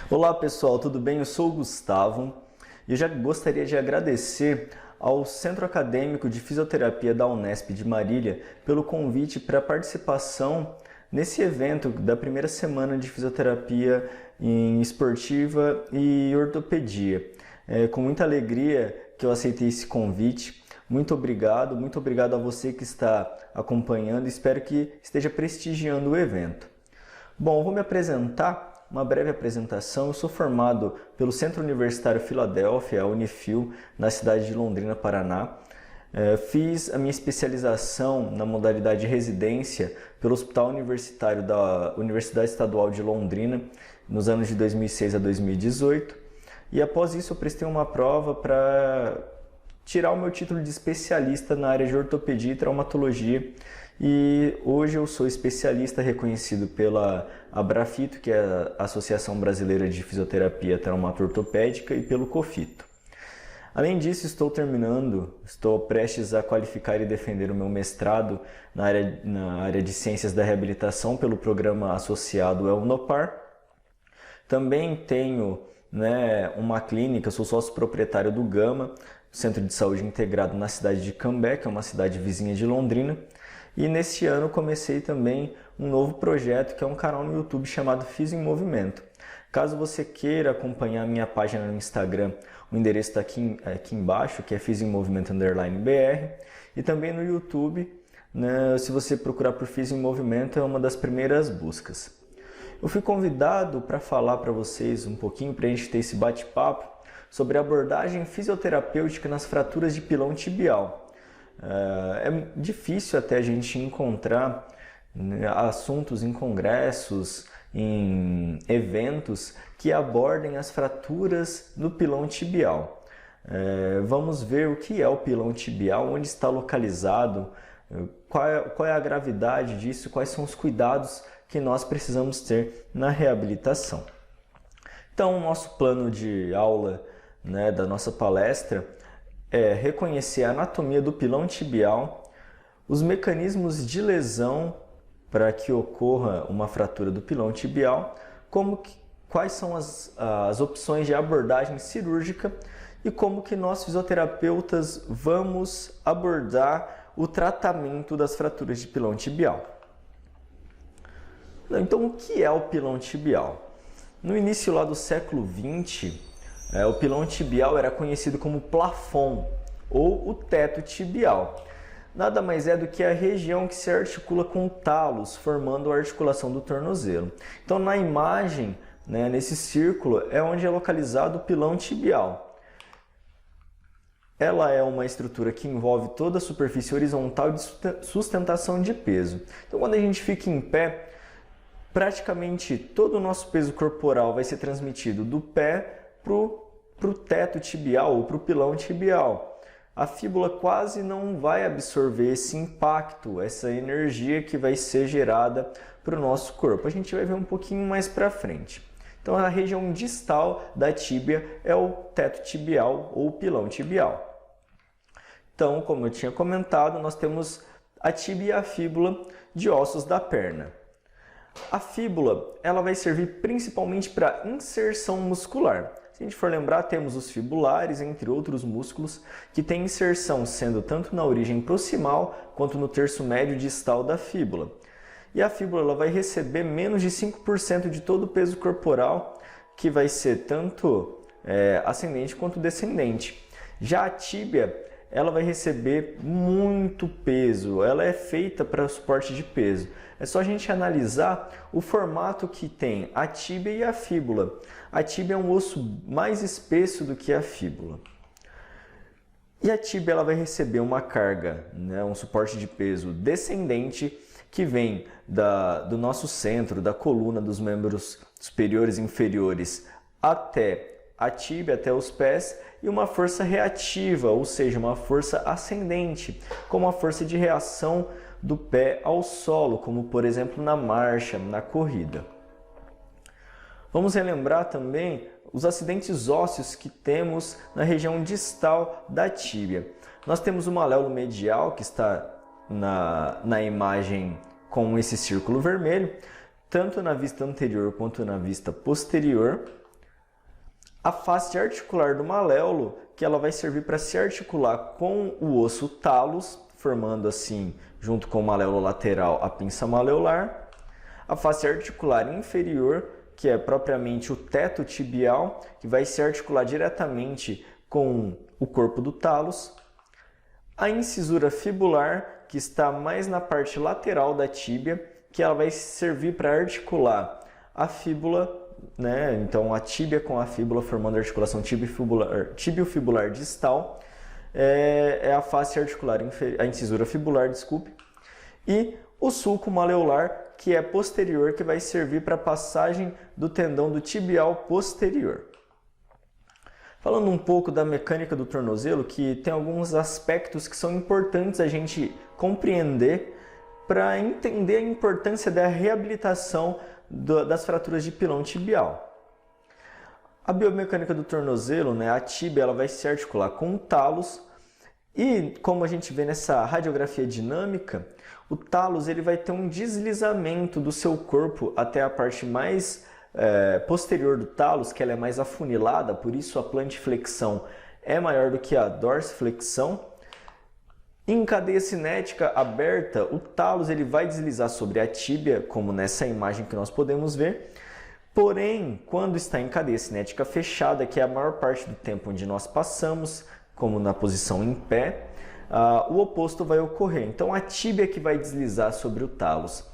Olá pessoal, tudo bem? Eu sou o Gustavo e eu já gostaria de agradecer ao Centro Acadêmico de Fisioterapia da Unesp de Marília pelo convite para a participação nesse evento da primeira semana de fisioterapia em esportiva e ortopedia. É com muita alegria que eu aceitei esse convite. Muito obrigado a você que está acompanhando. Espero que esteja prestigiando o evento. Bom, vou me apresentar, uma breve apresentação. Eu sou formado pelo Centro Universitário Filadélfia, a Unifil, na cidade de Londrina, Paraná. Fiz a minha especialização na modalidade de residência pelo Hospital Universitário da Universidade Estadual de Londrina, nos anos de 2006 a 2018. E após isso eu prestei uma prova para tirar o meu título de especialista na área de ortopedia e traumatologia. E hoje eu sou especialista reconhecido pela Abrafito, que é a Associação Brasileira de Fisioterapia Traumato-Ortopédica, e pelo COFITO. Além disso, estou prestes a qualificar e defender o meu mestrado na área de Ciências da Reabilitação pelo programa associado ao UNOPAR. Também tenho uma clínica, sou sócio proprietário do Gama, Centro de Saúde Integrado na cidade de Cambé, que é uma cidade vizinha de Londrina. E neste ano comecei também um novo projeto, que é um canal no YouTube chamado Fisio em Movimento. Caso você queira acompanhar a minha página no Instagram, o endereço está aqui embaixo, que é Fisio em Movimento _BR. E também no YouTube, se você procurar por Fisio em Movimento, é uma das primeiras buscas. Eu fui convidado para falar para vocês um pouquinho, para a gente ter esse bate-papo, sobre a abordagem fisioterapêutica nas fraturas de pilão tibial. É difícil até a gente encontrar assuntos em congressos, em eventos que abordem as fraturas do pilão tibial. Vamos ver o que é o pilão tibial, onde está localizado, qual é a gravidade disso, quais são os cuidados que nós precisamos ter na reabilitação. Então, o nosso plano de aula da nossa palestra é reconhecer a anatomia do pilão tibial, os mecanismos de lesão para que ocorra uma fratura do pilão tibial, quais são as opções de abordagem cirúrgica e como que nós fisioterapeutas vamos abordar o tratamento das fraturas de pilão tibial. Então, o que é o pilão tibial? No início lá do século XX, o pilão tibial era conhecido como plafond ou o teto tibial. Nada mais é do que a região que se articula com o talos, formando a articulação do tornozelo. Então, na imagem, nesse círculo, é onde é localizado o pilão tibial. Ela é uma estrutura que envolve toda a superfície horizontal de sustentação de peso. Então, quando a gente fica em pé, praticamente todo o nosso peso corporal vai ser transmitido do pé para o teto tibial ou para o pilão tibial. A fíbula quase não vai absorver esse impacto, essa energia que vai ser gerada para o nosso corpo. A gente vai ver um pouquinho mais para frente. Então, a região distal da tíbia é o teto tibial ou pilão tibial. Então, como eu tinha comentado, nós temos a tíbia e a fíbula de ossos da perna. A fíbula ela vai servir principalmente para inserção muscular. Se a gente for lembrar, temos os fibulares, entre outros músculos, que têm inserção sendo tanto na origem proximal quanto no terço médio distal da fíbula. E a fíbula ela vai receber menos de 5% de todo o peso corporal, que vai ser tanto ascendente quanto descendente. Já a tíbia ela vai receber muito peso, ela é feita para suporte de peso. É só a gente analisar o formato que tem a tíbia e a fíbula. A tíbia é um osso mais espesso do que a fíbula. E a tíbia ela vai receber uma carga, um suporte de peso descendente que vem do nosso centro, da coluna, dos membros superiores e inferiores até a tíbia, até os pés, e uma força reativa, ou seja, uma força ascendente, como a força de reação do pé ao solo, como por exemplo na marcha, na corrida. Vamos relembrar também os acidentes ósseos que temos na região distal da tíbia. Nós temos o maléolo medial, que está na imagem com esse círculo vermelho, tanto na vista anterior quanto na vista posterior. A face articular do maléolo, que ela vai servir para se articular com o osso talos, formando assim, junto com o maléolo lateral, a pinça maleolar. A face articular inferior, que é propriamente o teto tibial, que vai se articular diretamente com o corpo do talos. A incisura fibular, que está mais na parte lateral da tíbia, que ela vai servir para articular a fíbula, né? Então a tíbia com a fíbula formando a articulação tíbio-fibular distal, é a face articular, a incisura fibular, desculpe. E o sulco maleolar, que é posterior, que vai servir para a passagem do tendão do tibial posterior. Falando um pouco da mecânica do tornozelo, que tem alguns aspectos que são importantes a gente compreender para entender a importância da reabilitação das fraturas de pilão tibial. A biomecânica do tornozelo, né, a tíbia, ela vai se articular com o talos e, como a gente vê nessa radiografia dinâmica, o talos ele vai ter um deslizamento do seu corpo até a parte mais posterior do talos, que ela é mais afunilada, por isso a plantiflexão é maior do que a dorsiflexão. Em cadeia cinética aberta, o talos ele vai deslizar sobre a tíbia, como nessa imagem que nós podemos ver. Porém, quando está em cadeia cinética fechada, que é a maior parte do tempo onde nós passamos, como na posição em pé, o oposto vai ocorrer. Então, a tíbia que vai deslizar sobre o talos,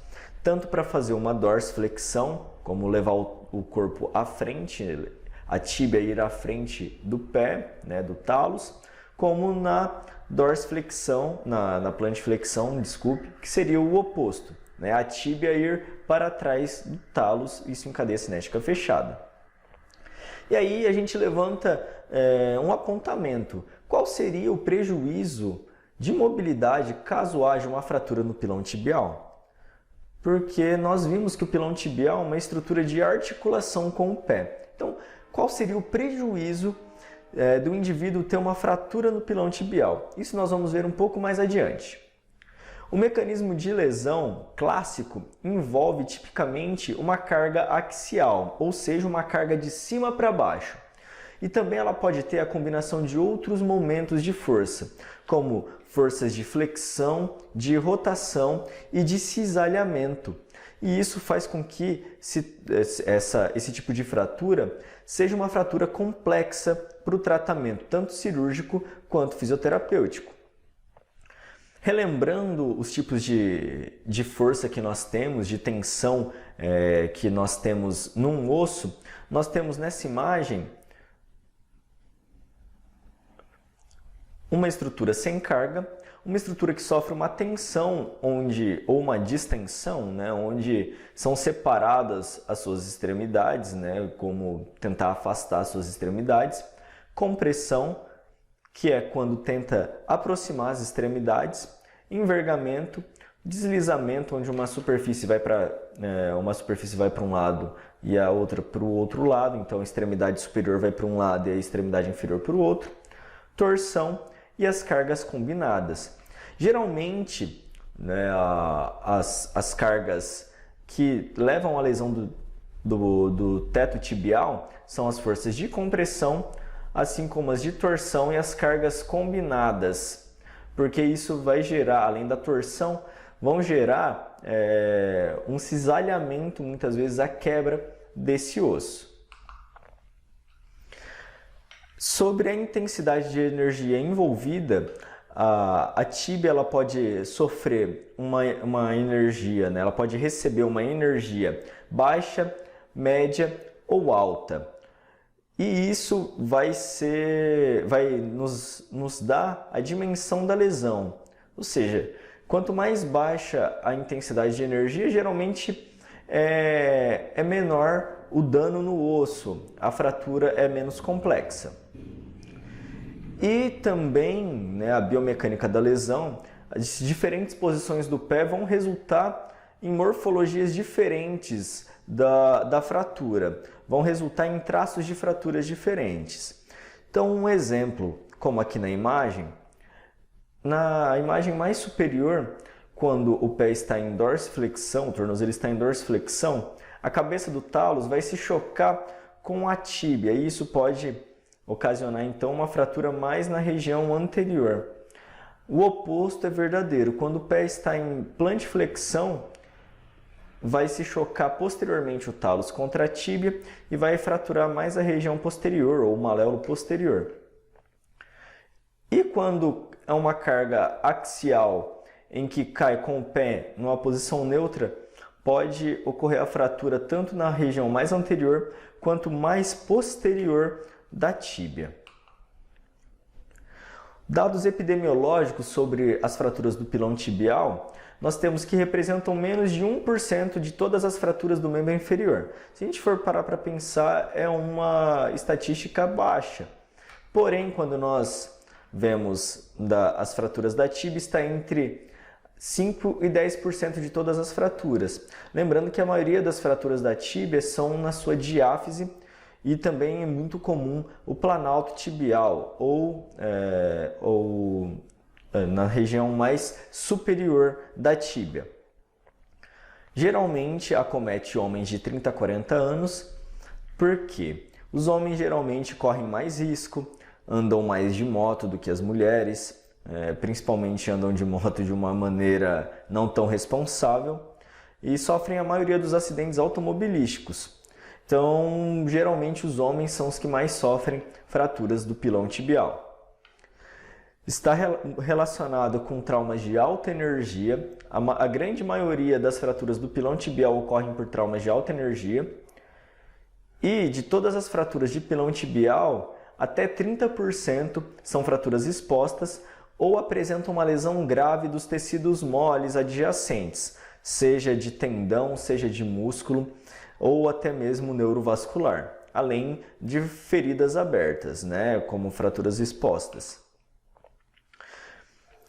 tanto para fazer uma dorsiflexão, como levar o corpo à frente, a tíbia ir à frente do pé, né, do talos, como na dorsiflexão, na plantiflexão, desculpe, que seria o oposto, né? A tíbia ir para trás do talos, isso em cadeia cinética fechada. E aí a gente levanta um apontamento. Qual seria o prejuízo de mobilidade caso haja uma fratura no pilão tibial? Porque nós vimos que o pilão tibial é uma estrutura de articulação com o pé. Então, qual seria o prejuízo do indivíduo ter uma fratura no pilão tibial? Isso nós vamos ver um pouco mais adiante. O mecanismo de lesão clássico envolve tipicamente uma carga axial, ou seja, uma carga de cima para baixo. E também ela pode ter a combinação de outros momentos de força, como forças de flexão, de rotação e de cisalhamento. E isso faz com que esse tipo de fratura seja uma fratura complexa para o tratamento, tanto cirúrgico quanto fisioterapêutico. Relembrando os tipos de força que nós temos, de tensão que nós temos num osso, nós temos nessa imagem uma estrutura sem carga, uma estrutura que sofre uma tensão ou uma distensão, né, onde são separadas as suas extremidades, né, como tentar afastar as suas extremidades, compressão, que é quando tenta aproximar as extremidades, envergamento, deslizamento, onde uma superfície vai para um lado e a outra para o outro lado, então a extremidade superior vai para um lado e a extremidade inferior para o outro, torção e as cargas combinadas. Geralmente, né, as cargas que levam à lesão do teto tibial são as forças de compressão, assim como as de torção e as cargas combinadas, porque isso vai gerar, além da torção, vão gerar um cisalhamento, muitas vezes a quebra desse osso. Sobre a intensidade de energia envolvida, a tíbia ela pode sofrer uma energia, né? Ela pode receber uma energia baixa, média ou alta. E isso vai nos dar a dimensão da lesão. Ou seja, quanto mais baixa a intensidade de energia, geralmente é menor o dano no osso, a fratura é menos complexa. E também, né, a biomecânica da lesão, as diferentes posições do pé vão resultar em morfologias diferentes da fratura, vão resultar em traços de fraturas diferentes. Então, um exemplo, como aqui na imagem mais superior, quando o pé está em dorsiflexão, o tornozelo está em dorsiflexão, a cabeça do talos vai se chocar com a tíbia, e isso pode ocasionar então uma fratura mais na região anterior. O oposto é verdadeiro. Quando o pé está em plantiflexão, vai se chocar posteriormente o talos contra a tíbia e vai fraturar mais a região posterior ou o maléolo posterior. E quando é uma carga axial em que cai com o pé numa posição neutra, pode ocorrer a fratura tanto na região mais anterior quanto mais posterior da tíbia. Dados epidemiológicos sobre as fraturas do pilão tibial, nós temos que representam menos de 1% de todas as fraturas do membro inferior. Se a gente for parar para pensar, é uma estatística baixa. Porém, quando nós vemos as fraturas da tíbia, está entre 5 e 10% de todas as fraturas. Lembrando que a maioria das fraturas da tíbia são na sua diáfise e também é muito comum o planalto tibial ou na região mais superior da tíbia. Geralmente acomete homens de 30 a 40 anos, porque os homens geralmente correm mais risco, andam mais de moto do que as mulheres, principalmente andam de moto de uma maneira não tão responsável e sofrem a maioria dos acidentes automobilísticos. Então, geralmente os homens são os que mais sofrem fraturas do pilão tibial. Está relacionado com traumas de alta energia. A grande maioria das fraturas do pilão tibial ocorrem por traumas de alta energia. E de todas as fraturas de pilão tibial, até 30% são fraturas expostas ou apresentam uma lesão grave dos tecidos moles adjacentes, seja de tendão, seja de músculo ou até mesmo neurovascular, além de feridas abertas, como fraturas expostas.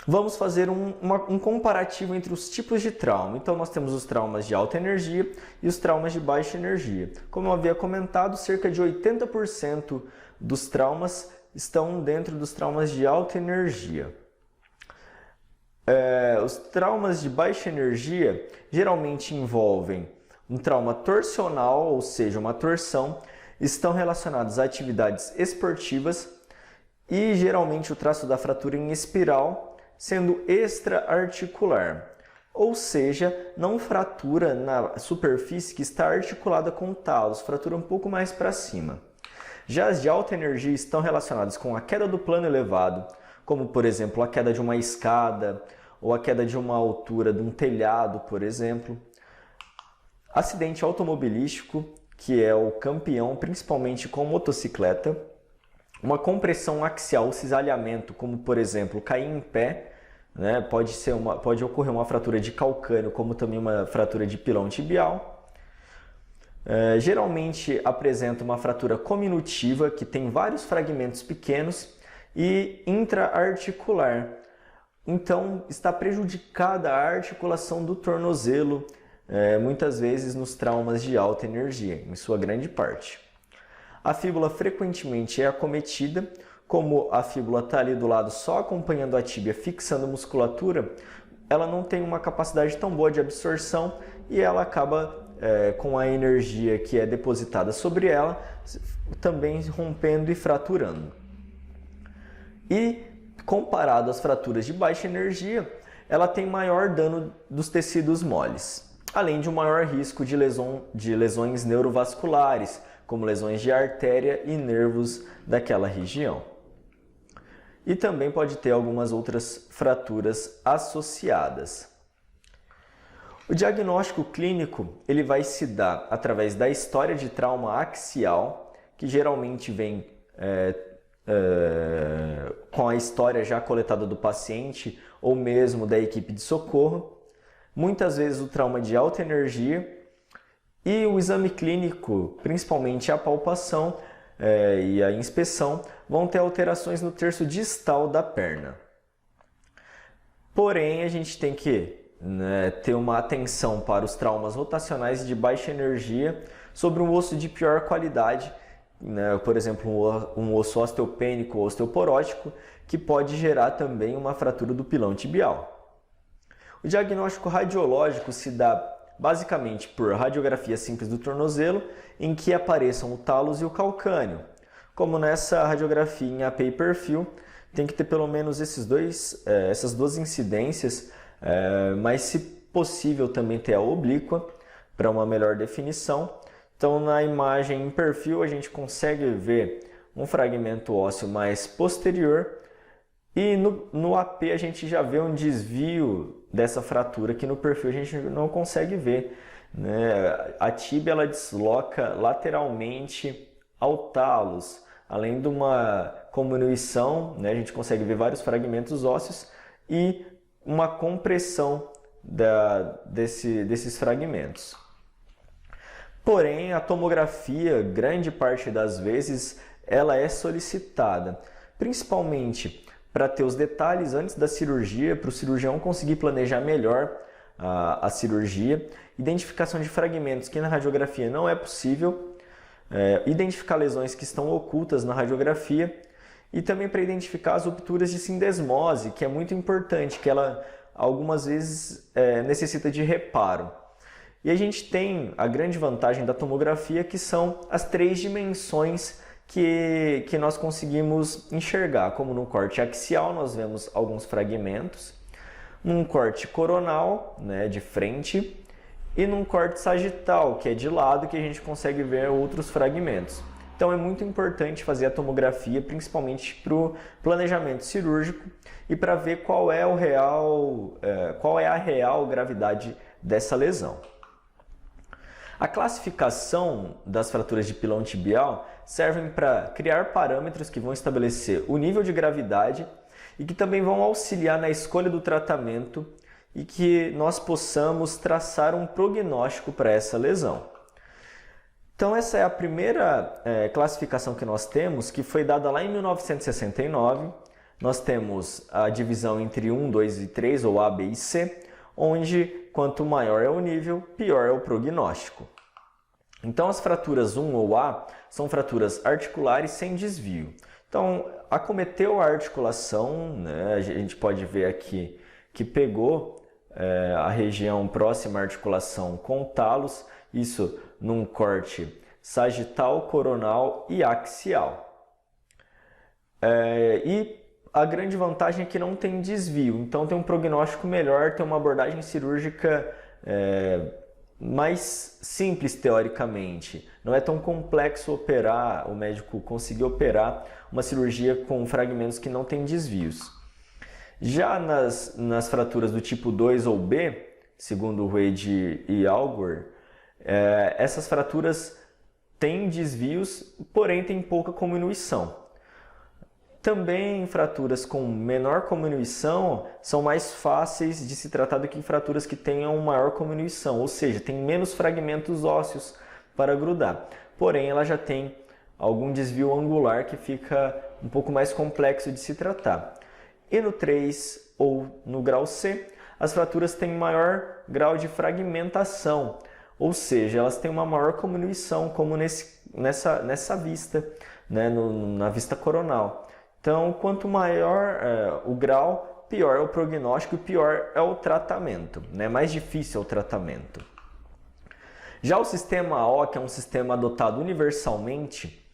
Vamos fazer um comparativo entre os tipos de trauma. Então, nós temos os traumas de alta energia e os traumas de baixa energia. Como eu havia comentado, cerca de 80% dos traumas estão dentro dos traumas de alta energia. Os traumas de baixa energia geralmente envolvem um trauma torsional, ou seja, uma torção, estão relacionados a atividades esportivas e geralmente o traço da fratura em espiral, sendo extra-articular, ou seja, não fratura na superfície que está articulada com o talos, fratura um pouco mais para cima. Já as de alta energia estão relacionadas com a queda do plano elevado, como por exemplo a queda de uma escada ou a queda de uma altura de um telhado, por exemplo. Acidente automobilístico, que é o campeão, principalmente com motocicleta. Uma compressão axial, cisalhamento, como por exemplo cair em pé, pode ocorrer uma fratura de calcâneo, como também uma fratura de pilão tibial. Geralmente apresenta uma fratura cominutiva, que tem vários fragmentos pequenos, e intraarticular. Então está prejudicada a articulação do tornozelo, muitas vezes nos traumas de alta energia, em sua grande parte. A fíbula frequentemente é acometida, como a fíbula está ali do lado só acompanhando a tíbia, fixando a musculatura, ela não tem uma capacidade tão boa de absorção e ela acaba com a energia que é depositada sobre ela, também rompendo e fraturando. E comparado às fraturas de baixa energia, ela tem maior dano dos tecidos moles, além de um maior risco de lesões neurovasculares, como lesões de artéria e nervos daquela região. E também pode ter algumas outras fraturas associadas. O diagnóstico clínico ele vai se dar através da história de trauma axial, que geralmente vem com a história já coletada do paciente ou mesmo da equipe de socorro. Muitas vezes o trauma de alta energia e o exame clínico, principalmente a palpação e a inspeção, vão ter alterações no terço distal da perna. Porém, a gente tem que ter uma atenção para os traumas rotacionais de baixa energia sobre um osso de pior qualidade, por exemplo, um osso osteopênico ou osteoporótico, que pode gerar também uma fratura do pilão tibial. O diagnóstico radiológico se dá basicamente por radiografia simples do tornozelo, em que apareçam o talos e o calcâneo. Como nessa radiografia em AP e perfil, tem que ter pelo menos essas duas incidências, mas se possível também ter a oblíqua para uma melhor definição. Então na imagem em perfil a gente consegue ver um fragmento ósseo mais posterior e no AP a gente já vê um desvio dessa fratura que no perfil a gente não consegue ver, né? A tíbia ela desloca lateralmente ao talos, além de uma cominuição, né? A gente consegue ver vários fragmentos ósseos e uma compressão desses fragmentos. Porém, a tomografia, grande parte das vezes, ela é solicitada, principalmente para ter os detalhes antes da cirurgia, para o cirurgião conseguir planejar melhor a cirurgia, identificação de fragmentos que na radiografia não é possível, identificar lesões que estão ocultas na radiografia e também para identificar as rupturas de sindesmose, que é muito importante, que ela algumas vezes necessita de reparo. E a gente tem a grande vantagem da tomografia, que são as 3 dimensões que nós conseguimos enxergar, como no corte axial nós vemos alguns fragmentos, num corte coronal, né, de frente, e num corte sagital, que é de lado, que a gente consegue ver outros fragmentos. Então é muito importante fazer a tomografia, principalmente para o planejamento cirúrgico e para ver qual é a real gravidade dessa lesão. A classificação das fraturas de pilão tibial servem para criar parâmetros que vão estabelecer o nível de gravidade e que também vão auxiliar na escolha do tratamento e que nós possamos traçar um prognóstico para essa lesão. Então essa é a primeira classificação que nós temos, que foi dada lá em 1969. Nós temos a divisão entre 1, 2 e 3, ou A, B e C, onde quanto maior é o nível, pior é o prognóstico. Então as fraturas 1 ou A são fraturas articulares sem desvio. Então acometeu a articulação, né? A gente pode ver aqui que pegou a região próxima à articulação com talos, isso num corte sagital, coronal e axial. E a grande vantagem é que não tem desvio, então tem um prognóstico melhor, tem uma abordagem cirúrgica mais simples teoricamente. Não é tão complexo operar, o médico conseguir operar uma cirurgia com fragmentos que não tem desvios. Já nas fraturas do tipo 2 ou B, segundo Wade e Algor, essas fraturas têm desvios, porém tem pouca cominuição. Também fraturas com menor cominuição são mais fáceis de se tratar do que fraturas que tenham maior cominuição, ou seja, tem menos fragmentos ósseos para grudar. Porém, ela já tem algum desvio angular que fica um pouco mais complexo de se tratar. E no 3 ou no grau C, as fraturas têm maior grau de fragmentação, ou seja, elas têm uma maior cominuição, como nessa vista, né, na vista coronal. Então, quanto maior o grau, pior é o prognóstico e pior é o tratamento, né? Mais difícil é o tratamento. Já o sistema O, que é um sistema adotado universalmente,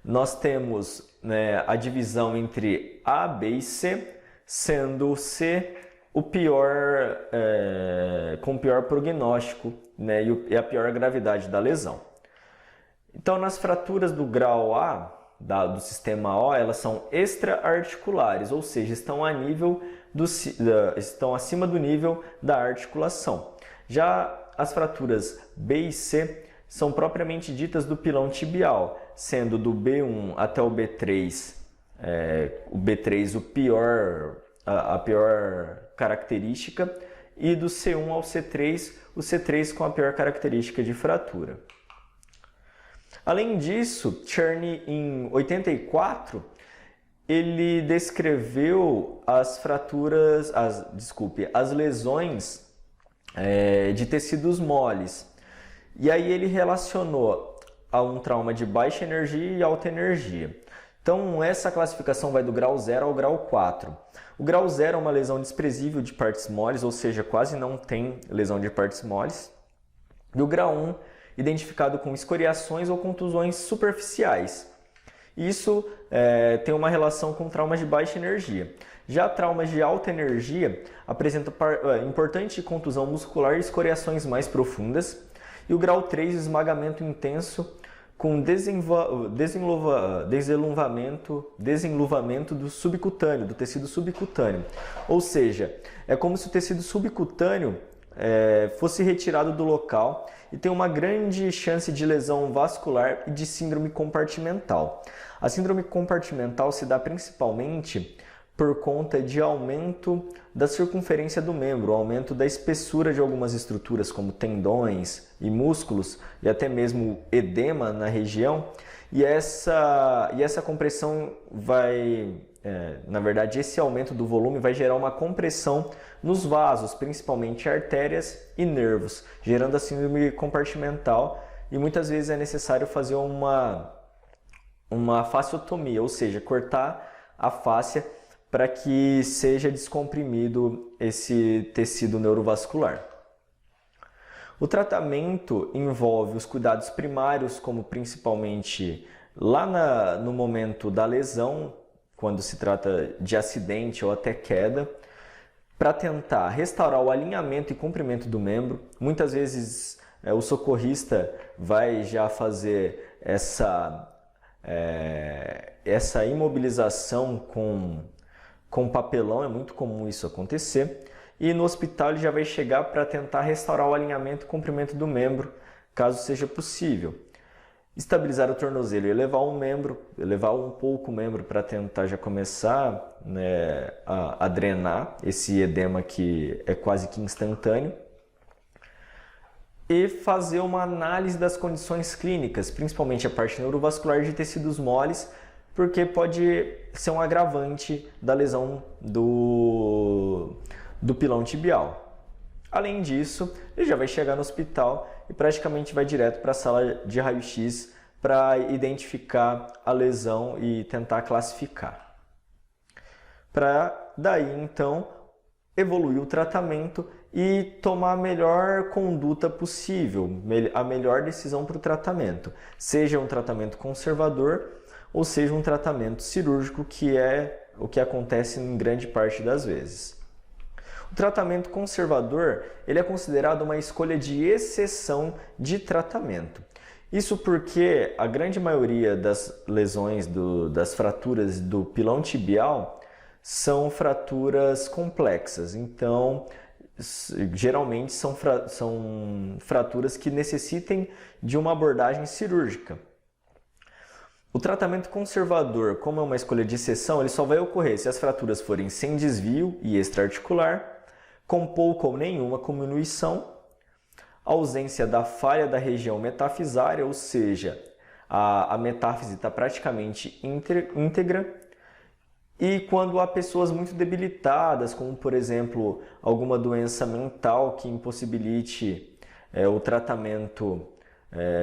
nós temos, né, a divisão entre A, B e C, sendo o C o pior, com o pior prognóstico, né, e a pior gravidade da lesão. Então, nas fraturas do grau A, do sistema O, elas são extra-articulares, ou seja, estão acima do nível da articulação. Já as fraturas B e C são propriamente ditas do pilão tibial, sendo do B1 até o B3, o B3 a pior característica, e do C1 ao C3, o C3 com a pior característica de fratura. Além disso, Cherney, em 84, ele descreveu as lesões de tecidos moles. E aí ele relacionou a um trauma de baixa energia e alta energia. Então essa classificação vai do grau 0 ao grau 4. O grau 0 é uma lesão desprezível de partes moles, ou seja, quase não tem lesão de partes moles. E o grau 1, identificado com escoriações ou contusões superficiais. Isso tem uma relação com traumas de baixa energia. Já traumas de alta energia apresentam importante contusão muscular e escoriações mais profundas. E o grau 3, esmagamento intenso com desenluvamento do subcutâneo, do tecido subcutâneo. Ou seja, é como se o tecido subcutâneo fosse retirado do local e tem uma grande chance de lesão vascular e de síndrome compartimental. A síndrome compartimental se dá principalmente por conta de aumento da circunferência do membro, aumento da espessura de algumas estruturas como tendões e músculos e até mesmo edema na região. E essa compressão vai, na verdade, esse aumento do volume vai gerar uma compressão nos vasos, principalmente artérias e nervos, gerando a síndrome compartimental, e muitas vezes é necessário fazer uma fasciotomia, ou seja, cortar a fáscia para que seja descomprimido esse tecido neurovascular. O tratamento envolve os cuidados primários, como principalmente lá no momento da lesão, quando se trata de acidente ou até queda, para tentar restaurar o alinhamento e comprimento do membro. Muitas vezes o socorrista vai já fazer essa imobilização com papelão, é muito comum isso acontecer. E no hospital ele já vai chegar para tentar restaurar o alinhamento e comprimento do membro, caso seja possível. Estabilizar o tornozelo e elevar um pouco o membro para tentar já começar, né, a drenar esse edema que é quase que instantâneo. E fazer uma análise das condições clínicas, principalmente a parte neurovascular de tecidos moles, porque pode ser um agravante da lesão do pilão tibial. Além disso, ele já vai chegar no hospital e praticamente vai direto para a sala de raio-x para identificar a lesão e tentar classificar. Para daí, então, evoluir o tratamento e tomar a melhor conduta possível, a melhor decisão para o tratamento. Seja um tratamento conservador ou seja um tratamento cirúrgico, que é o que acontece em grande parte das vezes. O tratamento conservador ele é considerado uma escolha de exceção de tratamento. Isso porque a grande maioria das lesões, das fraturas do pilão tibial são fraturas complexas. Então, geralmente são fraturas que necessitem de uma abordagem cirúrgica. O tratamento conservador, como é uma escolha de exceção, ele só vai ocorrer se as fraturas forem sem desvio e extraarticular, com pouca ou nenhuma cominuição, ausência da falha da região metafisária, ou seja, a metáfise está praticamente íntegra, e quando há pessoas muito debilitadas, como por exemplo alguma doença mental que impossibilite o tratamento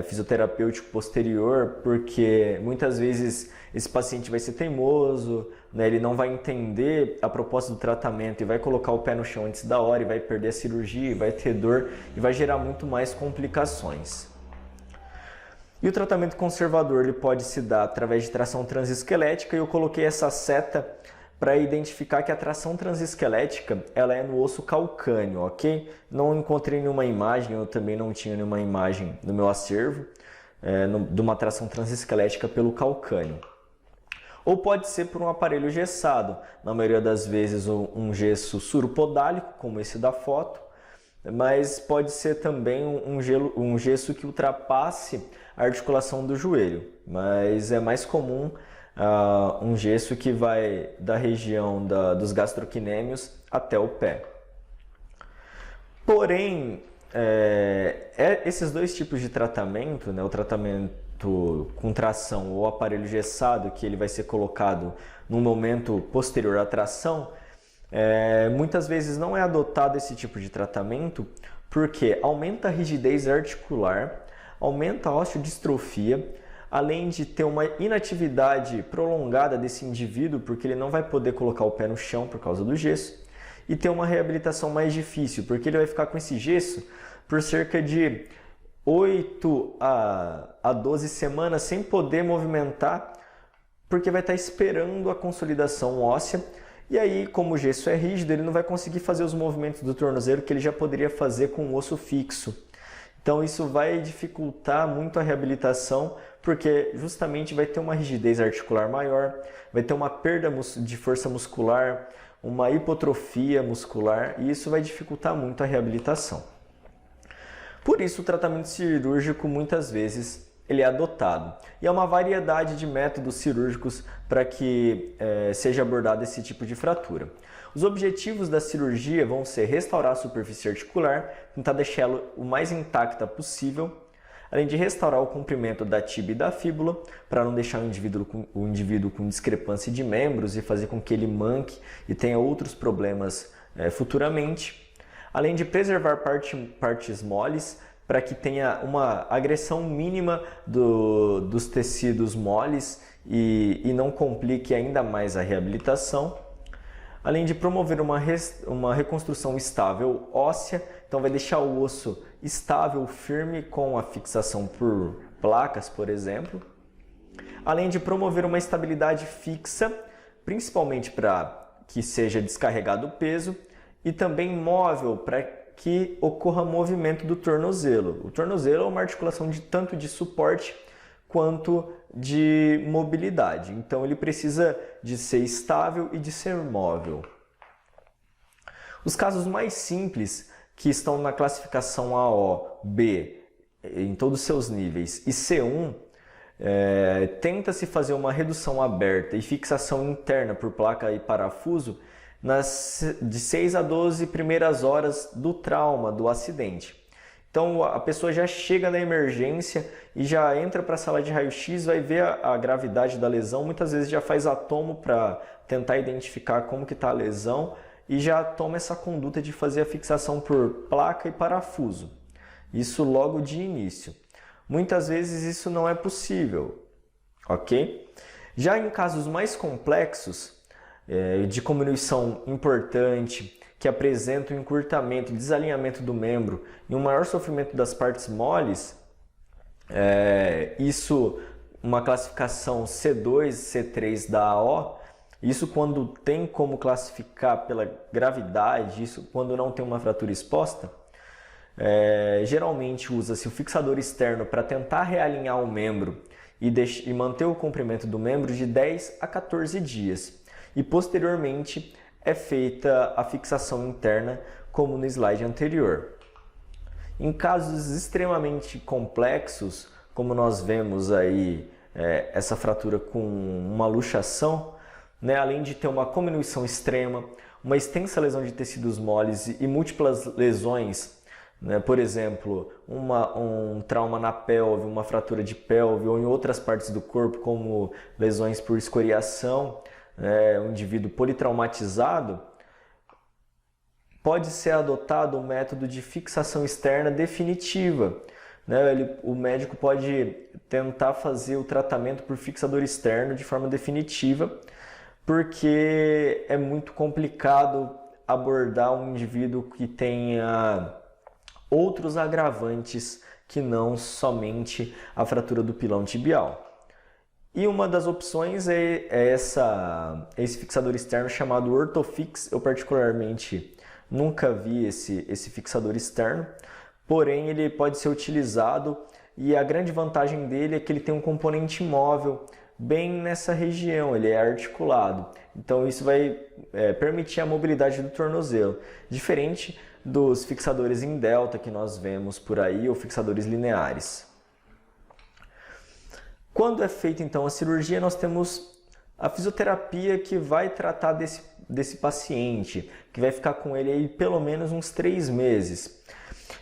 fisioterapêutico posterior, porque muitas vezes esse paciente vai ser teimoso, né? Ele não vai entender a proposta do tratamento e vai colocar o pé no chão antes da hora e vai perder a cirurgia, vai ter dor e vai gerar muito mais complicações. E o tratamento conservador ele pode se dar através de tração transesquelética, e eu coloquei essa seta para identificar que a tração transesquelética ela é no osso calcâneo, ok? Não encontrei nenhuma imagem, eu também não tinha nenhuma imagem no meu acervo de uma tração transesquelética pelo calcâneo. Ou pode ser por um aparelho gessado, na maioria das vezes um gesso suropodálico, como esse da foto, mas pode ser também um gesso que ultrapasse a articulação do joelho, mas é mais comum um gesso que vai da região dos gastrocnêmios até o pé. Porém, esses dois tipos de tratamento, né, o tratamento com tração ou aparelho gessado, que ele vai ser colocado no momento posterior à tração, muitas vezes não é adotado esse tipo de tratamento porque aumenta a rigidez articular, aumenta a osteodistrofia, além de ter uma inatividade prolongada desse indivíduo, porque ele não vai poder colocar o pé no chão por causa do gesso, e ter uma reabilitação mais difícil, porque ele vai ficar com esse gesso por cerca de 8 a 12 semanas sem poder movimentar, porque vai estar esperando a consolidação óssea. E aí, como o gesso é rígido, ele não vai conseguir fazer os movimentos do tornozelo que ele já poderia fazer com o osso fixo. Então isso vai dificultar muito a reabilitação, porque justamente vai ter uma rigidez articular maior, vai ter uma perda de força muscular, uma hipotrofia muscular, e isso vai dificultar muito a reabilitação. Por isso, o tratamento cirúrgico muitas vezes ele é adotado. E há uma variedade de métodos cirúrgicos para que seja abordado esse tipo de fratura. Os objetivos da cirurgia vão ser restaurar a superfície articular, tentar deixá-la o mais intacta possível, além de restaurar o comprimento da tíbia e da fíbula, para não deixar o indivíduo com discrepância de membros e fazer com que ele manque e tenha outros problemas futuramente. Além de preservar partes moles, para que tenha uma agressão mínima dos tecidos moles e não complique ainda mais a reabilitação. Além de promover uma reconstrução estável óssea, então vai deixar o osso estável, firme, com a fixação por placas, por exemplo. Além de promover uma estabilidade fixa, principalmente para que seja descarregado o peso, e também móvel, para que ocorra movimento do tornozelo. O tornozelo é uma articulação tanto de suporte quanto de mobilidade. Então ele precisa de ser estável e de ser móvel. Os casos mais simples, que estão na classificação AO, B, em todos os seus níveis, e C1, tenta-se fazer uma redução aberta e fixação interna por placa e parafuso de 6 a 12 primeiras horas do trauma, do acidente. Então a pessoa já chega na emergência e já entra para a sala de raio-x, vai ver a gravidade da lesão, muitas vezes já faz a tomo para tentar identificar como que está a lesão e já toma essa conduta de fazer a fixação por placa e parafuso. Isso logo de início. Muitas vezes isso não é possível, ok? Já em casos mais complexos, de comminuição importante, que apresentam encurtamento e desalinhamento do membro e um maior sofrimento das partes moles, isso uma classificação C2, C3 da AO, isso quando tem como classificar pela gravidade, isso quando não tem uma fratura exposta, geralmente usa-se o fixador externo para tentar realinhar o membro e manter o comprimento do membro de 10 a 14 dias. E posteriormente é feita a fixação interna, como no slide anterior. Em casos extremamente complexos, como nós vemos aí essa fratura com uma luxação, além de ter uma comminuição extrema, uma extensa lesão de tecidos moles e múltiplas lesões, por exemplo, um trauma na pelve, uma fratura de pelve ou em outras partes do corpo, como lesões por escoriação, um indivíduo politraumatizado, pode ser adotado um método de fixação externa definitiva. O médico pode tentar fazer o tratamento por fixador externo de forma definitiva, porque é muito complicado abordar um indivíduo que tenha outros agravantes que não somente a fratura do pilão tibial. E uma das opções é esse fixador externo chamado Orthofix. Eu particularmente nunca vi esse fixador externo, porém ele pode ser utilizado e a grande vantagem dele é que ele tem um componente móvel bem nessa região, ele é articulado. Então isso vai permitir a mobilidade do tornozelo, diferente dos fixadores em delta que nós vemos por aí ou fixadores lineares. Quando é feita então a cirurgia, nós temos a fisioterapia que vai tratar desse paciente, que vai ficar com ele aí pelo menos uns 3 meses.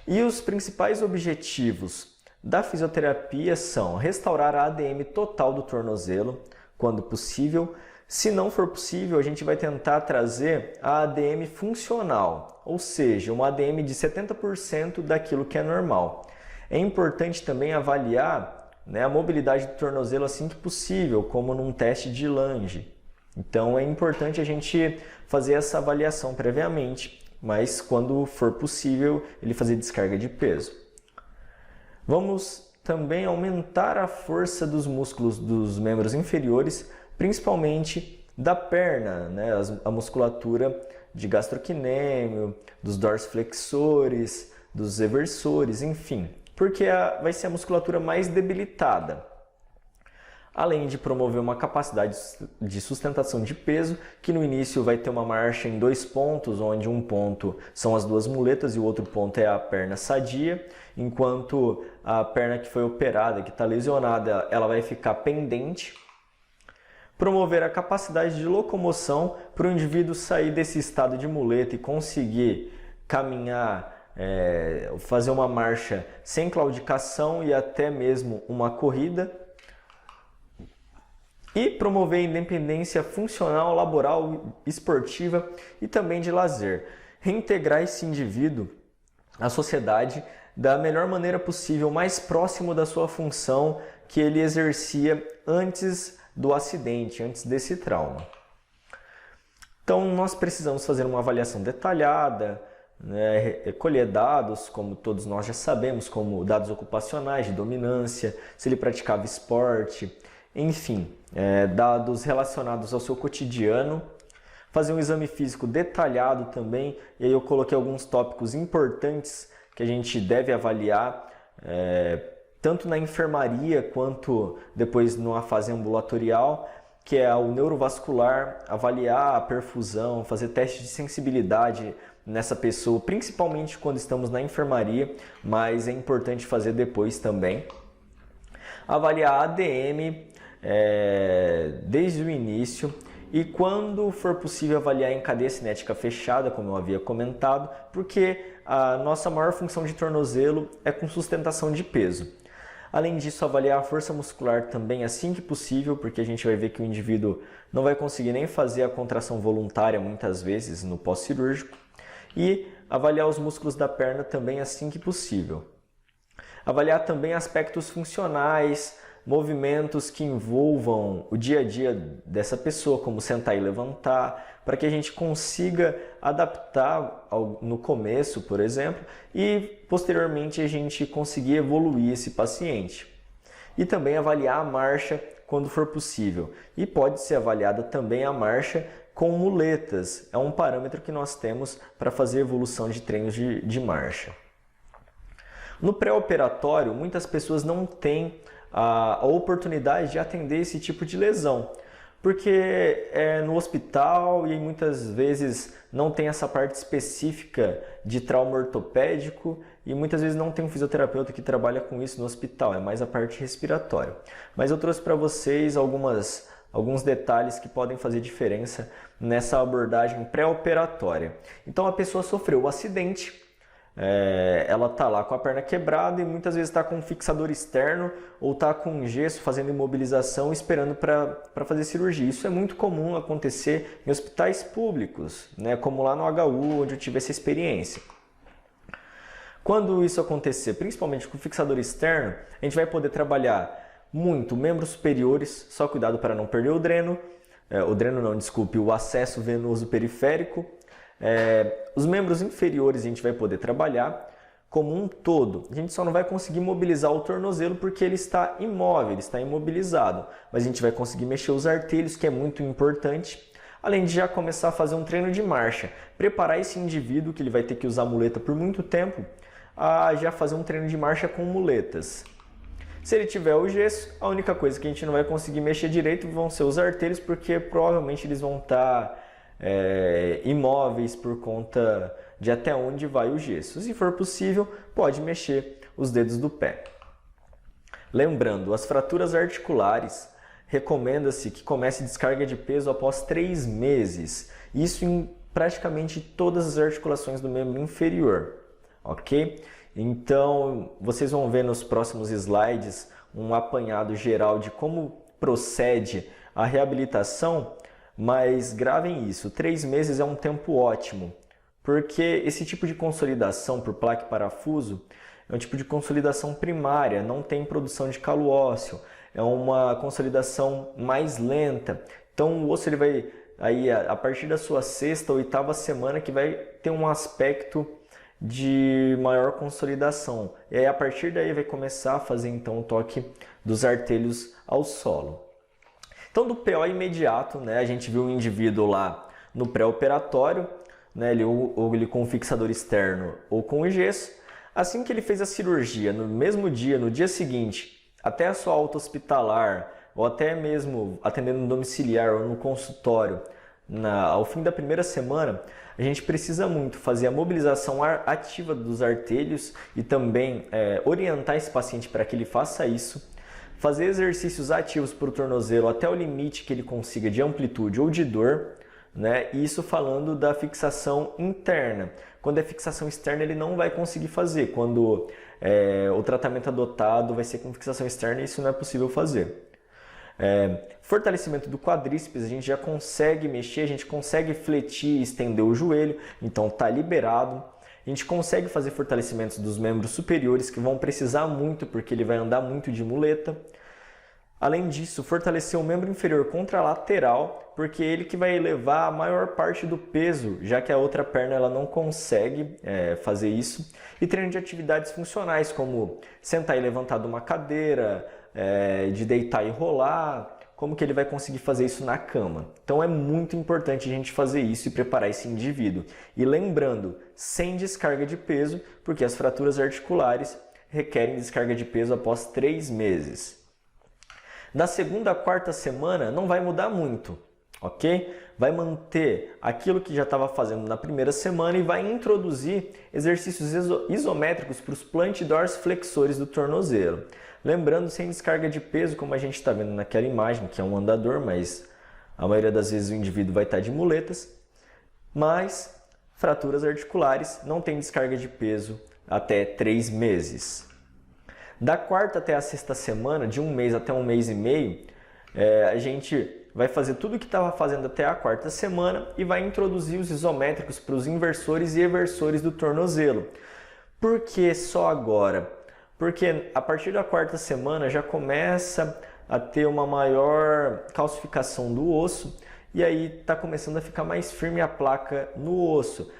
E os principais objetivos da fisioterapia são restaurar a ADM total do tornozelo, quando possível. Se não for possível, a gente vai tentar trazer a ADM funcional, ou seja, uma ADM de 70% daquilo que é normal. É importante também avaliar a mobilidade do tornozelo assim que possível, como num teste de Lange. Então é importante a gente fazer essa avaliação previamente, mas quando for possível ele fazer descarga de peso. Vamos também aumentar a força dos músculos dos membros inferiores, principalmente da perna, né? A musculatura de gastrocnêmio, dos dorsiflexores, dos eversores, enfim, porque vai ser a musculatura mais debilitada. Além de promover uma capacidade de sustentação de peso, que no início vai ter uma marcha em 2 pontos, onde um ponto são as 2 muletas e o outro ponto é a perna sadia, enquanto a perna que foi operada, que está lesionada, ela vai ficar pendente. Promover a capacidade de locomoção para o indivíduo sair desse estado de muleta e conseguir caminhar, fazer uma marcha sem claudicação e até mesmo uma corrida. E promover a independência funcional, laboral, esportiva e também de lazer. Reintegrar esse indivíduo à sociedade da melhor maneira possível, mais próximo da sua função que ele exercia antes do acidente, antes desse trauma. Então nós precisamos fazer uma avaliação detalhada, colher dados, como todos nós já sabemos, como dados ocupacionais de dominância, se ele praticava esporte, enfim, dados relacionados ao seu cotidiano, fazer um exame físico detalhado também, e aí eu coloquei alguns tópicos importantes que a gente deve avaliar, tanto na enfermaria quanto depois numa fase ambulatorial, que é o neurovascular, avaliar a perfusão, fazer teste de sensibilidade nessa pessoa, principalmente quando estamos na enfermaria, mas é importante fazer depois também. Avaliar a ADM, desde o início, e quando for possível avaliar em cadeia cinética fechada, como eu havia comentado, porque a nossa maior função de tornozelo é com sustentação de peso. Além disso, avaliar a força muscular também assim que possível, porque a gente vai ver que o indivíduo não vai conseguir nem fazer a contração voluntária muitas vezes no pós-cirúrgico, e avaliar os músculos da perna também assim que possível. Avaliar também aspectos funcionais, movimentos que envolvam o dia a dia dessa pessoa, como sentar e levantar, para que a gente consiga adaptar no começo, por exemplo, e posteriormente a gente conseguir evoluir esse paciente. E também avaliar a marcha quando for possível. E pode ser avaliada também a marcha com muletas. É um parâmetro que nós temos para fazer evolução de treinos de marcha. No pré-operatório, muitas pessoas não têm a oportunidade de atender esse tipo de lesão, porque é no hospital e muitas vezes não tem essa parte específica de trauma ortopédico e muitas vezes não tem um fisioterapeuta que trabalha com isso no hospital, é mais a parte respiratória. Mas eu trouxe para vocês alguns detalhes que podem fazer diferença nessa abordagem pré-operatória. Então a pessoa sofreu o acidente, ela está lá com a perna quebrada e muitas vezes está com um fixador externo ou está com um gesso fazendo imobilização esperando para fazer cirurgia. Isso é muito comum acontecer em hospitais públicos, né, como lá no HU, onde eu tive essa experiência. Quando isso acontecer, principalmente com o fixador externo, a gente vai poder trabalhar muito membros superiores, só cuidado para não perder o dreno, o acesso venoso periférico. Os membros inferiores a gente vai poder trabalhar como um todo. A gente só não vai conseguir mobilizar o tornozelo porque ele está imóvel, ele está imobilizado. Mas a gente vai conseguir mexer os artelhos, que é muito importante. Além de já começar a fazer um treino de marcha. Preparar esse indivíduo, que ele vai ter que usar muleta por muito tempo, a já fazer um treino de marcha com muletas. Se ele tiver o gesso, a única coisa que a gente não vai conseguir mexer direito vão ser os artelhos, porque provavelmente eles vão estar imóveis por conta de até onde vai o gesso. Se for possível, pode mexer os dedos do pé. Lembrando, as fraturas articulares, recomenda-se que comece descarga de peso após 3 meses. Isso em praticamente todas as articulações do membro inferior, ok? Então, vocês vão ver nos próximos slides um apanhado geral de como procede a reabilitação. Mas gravem isso, 3 meses é um tempo ótimo, porque esse tipo de consolidação por placa e parafuso é um tipo de consolidação primária, não tem produção de calo ósseo, é uma consolidação mais lenta. Então o osso ele vai, aí, a partir da sua 6ª ou 8ª semana, que vai ter um aspecto de maior consolidação. E aí a partir daí vai começar a fazer então o toque dos artelhos ao solo. Então do PO imediato, né, a gente viu o indivíduo lá no pré-operatório, né, ele com o fixador externo ou com o gesso. Assim que ele fez a cirurgia, no mesmo dia, no dia seguinte, até a sua alta hospitalar, ou até mesmo atendendo no domiciliar ou no consultório, ao fim da primeira semana, a gente precisa muito fazer a mobilização ativa dos artelhos e também orientar esse paciente para que ele faça isso, fazer exercícios ativos para o tornozelo até o limite que ele consiga de amplitude ou de dor, né? Isso falando da fixação interna. Quando é fixação externa, ele não vai conseguir fazer. Quando o tratamento adotado vai ser com fixação externa, isso não é possível fazer. Fortalecimento do quadríceps, a gente já consegue mexer, a gente consegue fletir e estender o joelho, então está liberado. A gente consegue fazer fortalecimentos dos membros superiores, que vão precisar muito, porque ele vai andar muito de muleta. Além disso, fortalecer o membro inferior contralateral, porque é ele que vai elevar a maior parte do peso, já que a outra perna ela não consegue fazer isso. E treino de atividades funcionais, como sentar e levantar de uma cadeira, de deitar e rolar, como que ele vai conseguir fazer isso na cama. Então é muito importante a gente fazer isso e preparar esse indivíduo. E lembrando, sem descarga de peso, porque as fraturas articulares requerem descarga de peso após 3 meses. Da segunda à quarta semana não vai mudar muito, ok? Vai manter aquilo que já estava fazendo na primeira semana e vai introduzir exercícios isométricos para os plantidorsiflexores do tornozelo. Lembrando, sem descarga de peso, como a gente está vendo naquela imagem, que é um andador, mas a maioria das vezes o indivíduo vai estar de muletas. Mas fraturas articulares não tem descarga de peso até 3 meses. Da quarta até a sexta semana, de 1 mês até 1 mês e meio, a gente vai fazer tudo o que estava fazendo até a quarta semana e vai introduzir os isométricos para os inversores e eversores do tornozelo. Por que só agora? Porque a partir da quarta semana já começa a ter uma maior calcificação do osso e aí está começando a ficar mais firme a placa no osso.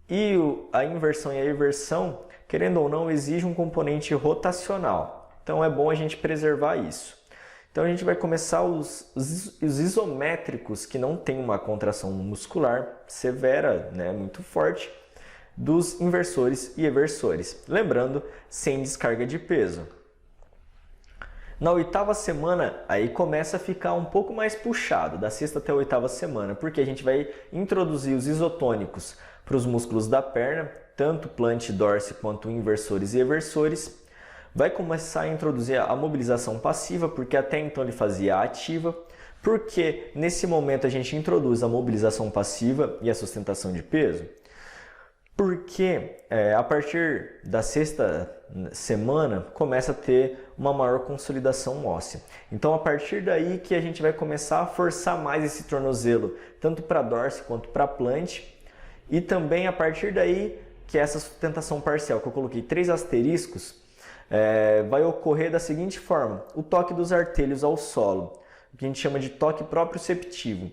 E a inversão e a eversão, querendo ou não, exige um componente rotacional. Então é bom a gente preservar isso. Então a gente vai começar os isométricos que não tem uma contração muscular severa, né, muito forte, dos inversores e eversores. Lembrando, sem descarga de peso. Na 8ª semana, aí começa a ficar um pouco mais puxado, da 6ª até a 8ª semana, porque a gente vai introduzir os isotônicos para os músculos da perna, tanto plant dorsi quanto inversores e eversores. Vai começar a introduzir a mobilização passiva, porque até então ele fazia a ativa. Porque nesse momento a gente introduz a mobilização passiva e a sustentação de peso? Porque a partir da 6ª semana começa a ter uma maior consolidação óssea. Então a partir daí que a gente vai começar a forçar mais esse tornozelo, tanto para dorsi quanto para plant. E também a partir daí que essa sustentação parcial, que eu coloquei 3 asteriscos, vai ocorrer da seguinte forma: o toque dos artelhos ao solo, o que a gente chama de toque proprioceptivo.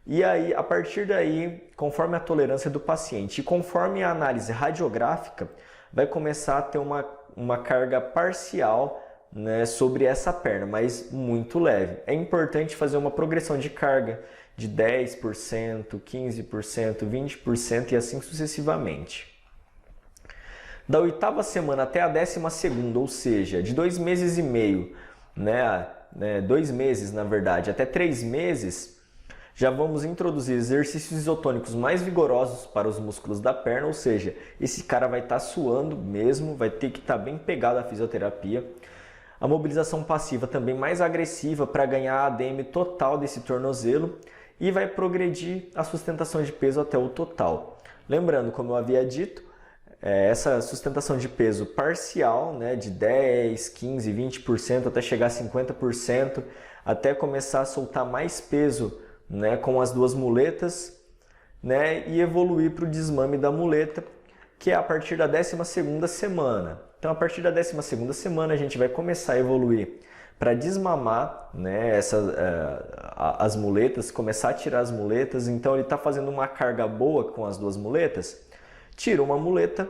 E aí, a partir daí, conforme a tolerância do paciente e conforme a análise radiográfica, vai começar a ter uma carga parcial, né, sobre essa perna, mas muito leve. É importante fazer uma progressão de carga de 10%, 15%, 20% e assim sucessivamente. Da 8ª semana até a 12ª, ou seja, de 2 meses e meio, 2 meses na verdade, até 3 meses, já vamos introduzir exercícios isotônicos mais vigorosos para os músculos da perna, ou seja, esse cara vai estar suando mesmo, vai ter que estar bem pegado à fisioterapia. A mobilização passiva também mais agressiva para ganhar a ADM total desse tornozelo e vai progredir a sustentação de peso até o total. Lembrando, como eu havia dito, essa sustentação de peso parcial, né, de 10, 15, 20% até chegar a 50%, até começar a soltar mais peso, né, com as 2 muletas, né, e evoluir para o desmame da muleta, que é a partir da 12ª semana. Então, a partir da 12ª semana, a gente vai começar a evoluir para desmamar, né, as muletas, começar a tirar as muletas. Então, ele está fazendo uma carga boa com as 2 muletas, tira uma muleta,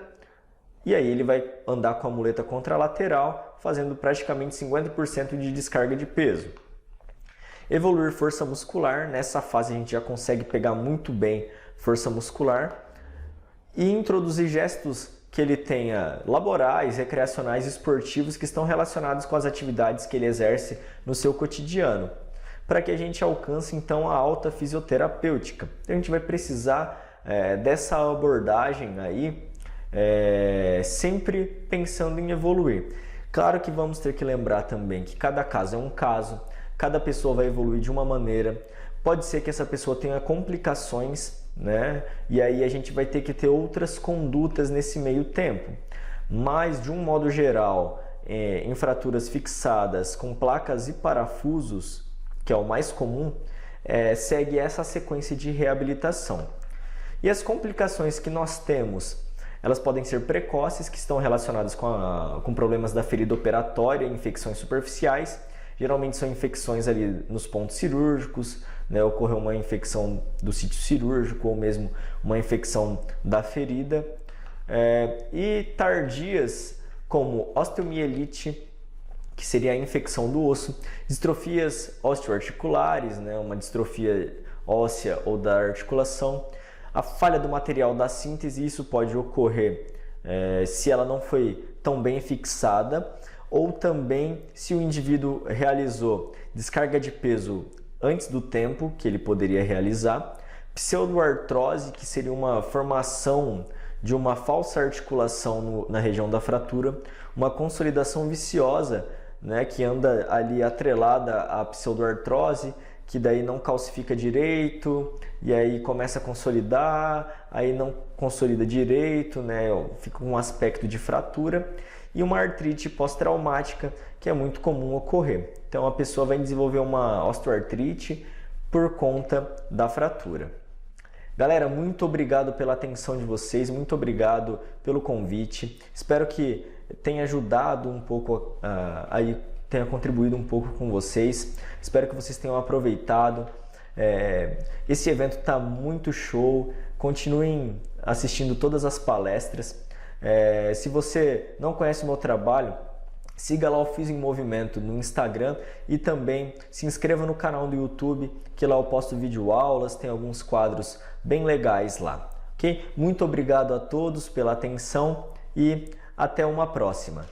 e aí ele vai andar com a muleta contralateral, fazendo praticamente 50% de descarga de peso. Evoluir força muscular, nessa fase a gente já consegue pegar muito bem força muscular e introduzir gestos que ele tenha laborais, recreacionais e esportivos que estão relacionados com as atividades que ele exerce no seu cotidiano, para que a gente alcance então a alta fisioterapêutica. Então a gente vai precisar dessa abordagem aí, sempre pensando em evoluir. Claro que vamos ter que lembrar também que cada caso é um caso, cada pessoa vai evoluir de uma maneira, pode ser que essa pessoa tenha complicações, né? E aí a gente vai ter que ter outras condutas nesse meio tempo. Mas de um modo geral, em fraturas fixadas com placas e parafusos, que é o mais comum, segue essa sequência de reabilitação. E as complicações que nós temos, elas podem ser precoces, que estão relacionadas com problemas da ferida operatória, infecções superficiais. Geralmente são infecções ali nos pontos cirúrgicos, né? Ocorreu uma infecção do sítio cirúrgico ou mesmo uma infecção da ferida. E tardias como osteomielite, que seria a infecção do osso, distrofias osteoarticulares, né? Uma distrofia óssea ou da articulação, a falha do material da síntese, isso pode ocorrer se ela não foi tão bem fixada, ou também se o indivíduo realizou descarga de peso antes do tempo que ele poderia realizar, pseudoartrose, que seria uma formação de uma falsa articulação na região da fratura, uma consolidação viciosa, né, que anda ali atrelada à pseudoartrose, que daí não calcifica direito, e aí começa a consolidar, aí não consolida direito, né, fica com um aspecto de fratura, e uma artrite pós-traumática, que é muito comum ocorrer. Então a pessoa vai desenvolver uma osteoartrite por conta da fratura. Galera, muito obrigado pela atenção de vocês, muito obrigado pelo convite. Espero que tenha ajudado um pouco, tenha contribuído um pouco com vocês. Espero que vocês tenham aproveitado. Esse evento está muito show. Continuem assistindo todas as palestras. Se você não conhece o meu trabalho, siga lá o Físio em Movimento no Instagram e também se inscreva no canal do YouTube, que lá eu posto videoaulas, tem alguns quadros bem legais lá, ok? Muito obrigado a todos pela atenção e até uma próxima.